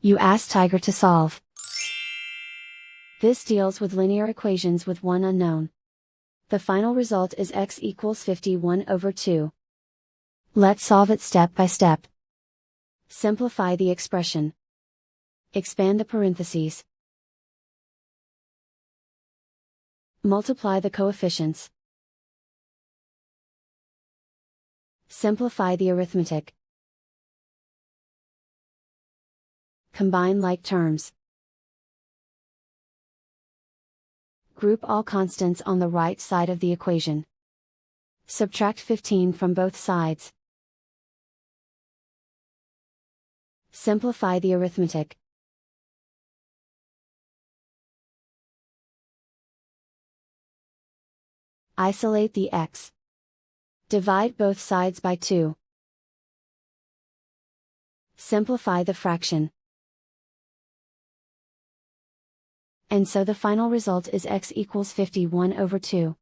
You ask Tiger to solve. This deals with linear equations with one unknown. The final result is x equals 51/2. Let's solve it step by step. Simplify the expression. Expand the parentheses. Multiply the coefficients. Simplify the arithmetic. Combine like terms. Group all constants on the right side of the equation. Subtract 15 from both sides. Simplify the arithmetic. Isolate the x. Divide both sides by 2. Simplify the fraction. And so the final result is x equals 51/2.